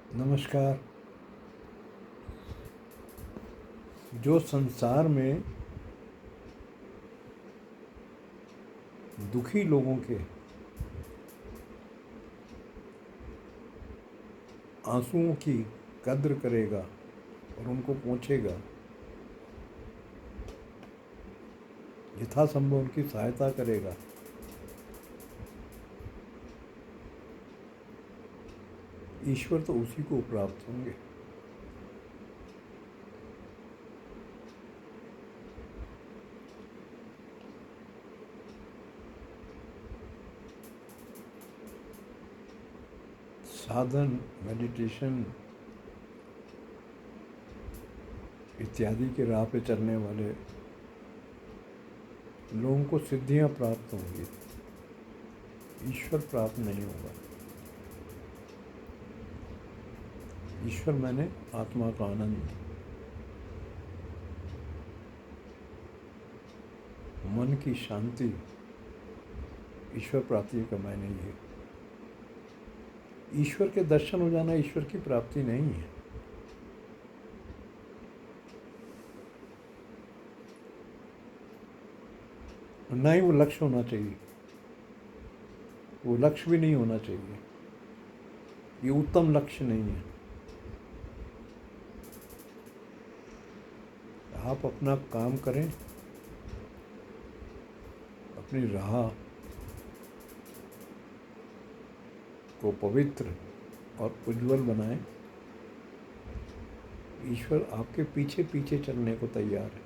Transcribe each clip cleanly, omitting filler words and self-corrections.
नमस्कार। जो संसार में दुखी लोगों के आंसुओं की कद्र करेगा और उनको पहुँचेगा, यथासंभव उनकी सहायता करेगा, ईश्वर तो उसी को प्राप्त होंगे। साधन, मेडिटेशन इत्यादि के राह पे चलने वाले लोगों को सिद्धियां प्राप्त होंगी, ईश्वर प्राप्त नहीं होगा। ईश्वर मैंने आत्मा का आनंद, मन की शांति, ईश्वर प्राप्ति का मायने ये। ईश्वर के दर्शन हो जाना ईश्वर की प्राप्ति नहीं है। ना ही वो लक्ष्य होना चाहिए, वो लक्ष्य भी नहीं होना चाहिए, ये उत्तम लक्ष्य नहीं है। आप अपना काम करें, अपनी राह को पवित्र और उज्जवल बनाएं। ईश्वर आपके पीछे पीछे चलने को तैयार है।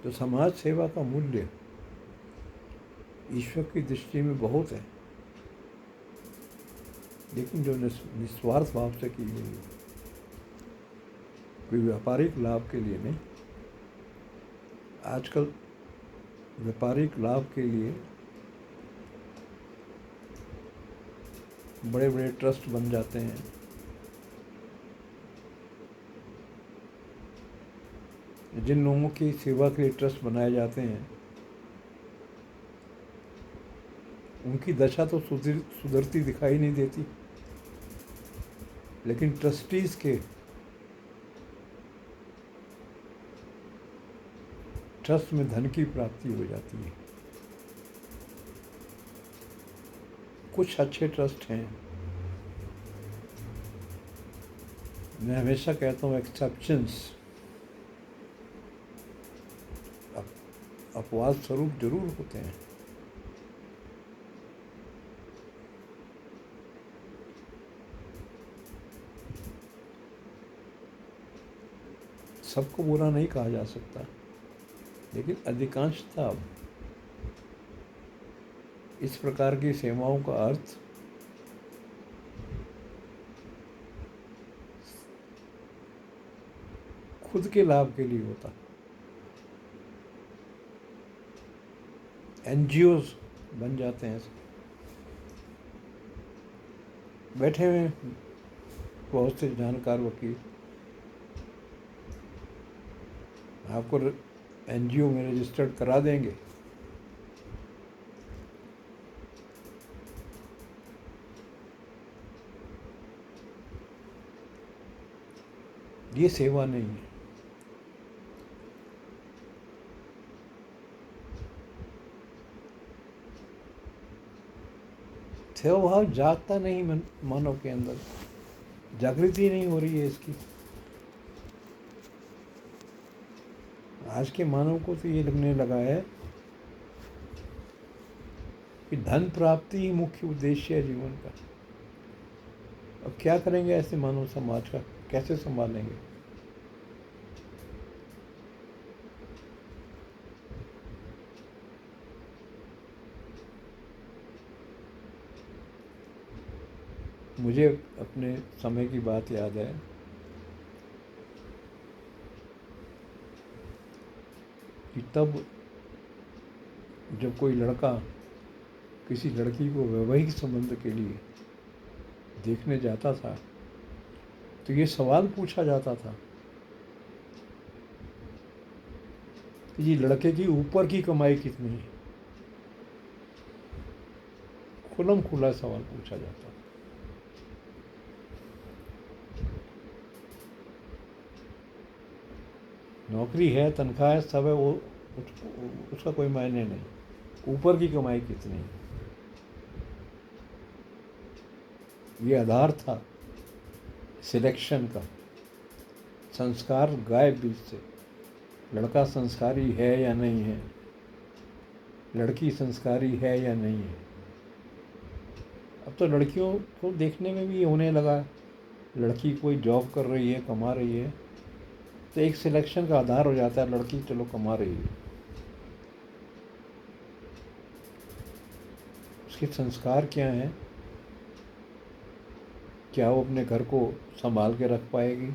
तो समाज सेवा का मूल्य ईश्वर की दृष्टि में बहुत है, लेकिन जो निस्वार्थ भाव से की गई है, कोई व्यापारिक लाभ के लिए नहीं। आजकल व्यापारिक लाभ के लिए बड़े बड़े ट्रस्ट बन जाते हैं, जिन लोगों की सेवा के लिए ट्रस्ट बनाए जाते हैं उनकी दशा तो सुधरती दिखाई नहीं देती, लेकिन ट्रस्टीज के ट्रस्ट में धन की प्राप्ति हो जाती है। कुछ अच्छे ट्रस्ट हैं, मैं हमेशा कहता हूँ एक्सेप्शंस, अपवाद स्वरूप जरूर होते हैं। सबको बुरा नहीं कहा जा सकता, लेकिन अधिकांशतः इस प्रकार की सेवाओं का अर्थ खुद के लाभ के लिए होता। एनजीओज बन जाते हैं, बैठे हुए बहुत से जानकार वकील आपको एनजीओ में रजिस्टर्ड करा देंगे, ये सेवा नहीं है। सेवा भाव जागता नहीं मानव के अंदर, जागृति नहीं हो रही है इसकी। आज के मानव को तो ये लगने लगा है कि धन प्राप्ति ही मुख्य उद्देश्य है जीवन का। अब क्या करेंगे ऐसे मानव समाज का, कैसे संभालेंगे? मुझे अपने समय की बात याद है कि तब जब कोई लड़का किसी लड़की को वैवाहिक संबंध के लिए देखने जाता था तो ये सवाल पूछा जाता था कि ये लड़के की ऊपर की कमाई कितनी है, खुलम खुला सवाल पूछा जाता है। नौकरी है, तनख्वाह है, सब है, वो उसका कोई मायने नहीं, ऊपर की कमाई कितनी है। ये आधार था सिलेक्शन का। संस्कार गायब बीच से। लड़का संस्कारी है या नहीं है, लड़की संस्कारी है या नहीं है। अब तो लड़कियों को देखने में भी ये होने लगा, लड़की कोई जॉब कर रही है, कमा रही है, तो एक सिलेक्शन का आधार हो जाता है, लड़की चलो कमा रही है, उसके संस्कार क्या हैं, क्या वो अपने घर को संभाल के रख पाएगी,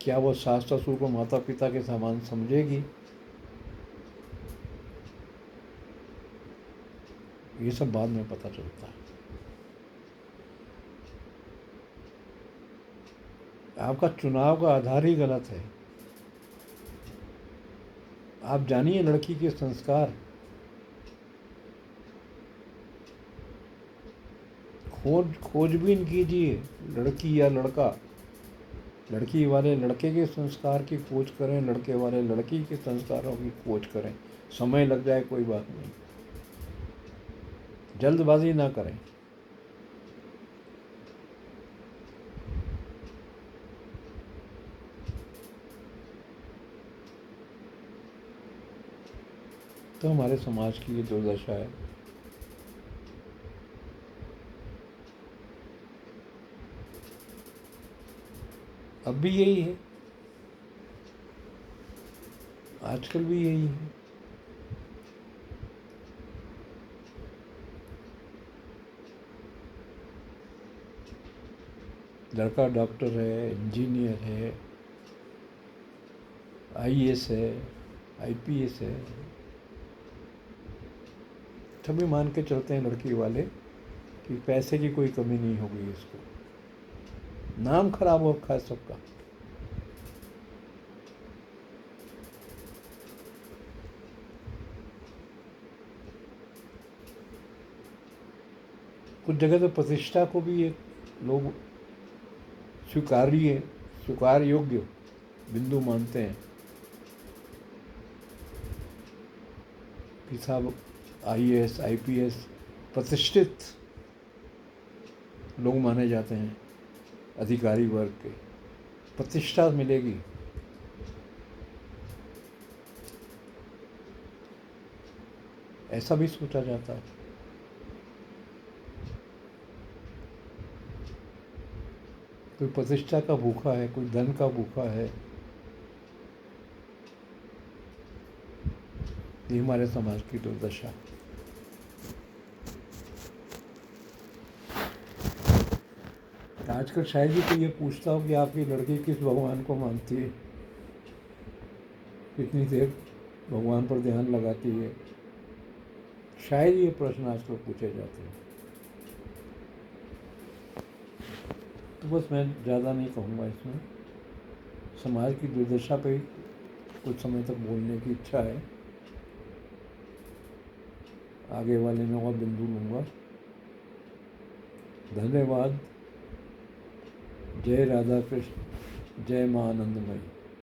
क्या वो सास ससुर को माता पिता के समान समझेगी। ये सब बाद में पता चलता है। आपका चुनाव का आधार ही गलत है। आप जानिए लड़की के संस्कार, खोजबीन कीजिए, लड़की या लड़का, लड़की वाले लड़के के संस्कार की खोज करें, लड़के वाले लड़की के संस्कारों की खोज करें। समय लग जाए कोई बात नहीं, जल्दबाजी ना करें। तो हमारे समाज की ये दुर्दशा है। अब भी यही है, आजकल भी यही है। लड़का डॉक्टर है, इंजीनियर है, आईएएस है, आईपीएस है, सभी मान के चलते हैं लड़की वाले कि पैसे की कोई कमी नहीं होगी इसको। नाम खराब हो रखा है सबका। कुछ जगह तो प्रतिष्ठा को भी एक लोग स्वीकार योग्य बिंदु मानते हैं कि साहब आईएएस आईपीएस प्रतिष्ठित लोग माने जाते हैं, अधिकारी वर्ग के, प्रतिष्ठा मिलेगी। ऐसा भी सोचा जाता है। कोई प्रतिष्ठा का भूखा है, कोई धन का भूखा है। ये हमारे समाज की दुर्दशा। आजकल शायद ही कोई ये पूछता हो कि आपकी लड़की किस भगवान को मानती है, कितनी देर भगवान पर ध्यान लगाती है। शायद ये प्रश्न आजकल पूछे जाते हैं। तो बस मैं ज़्यादा नहीं कहूँगा इसमें। समाज की दुर्दशा पे कुछ समय तक बोलने की इच्छा है। आगे वाले में और बिंदु लूँगा। धन्यवाद। जय राधा कृष्ण, जय माँ आनंदमयी।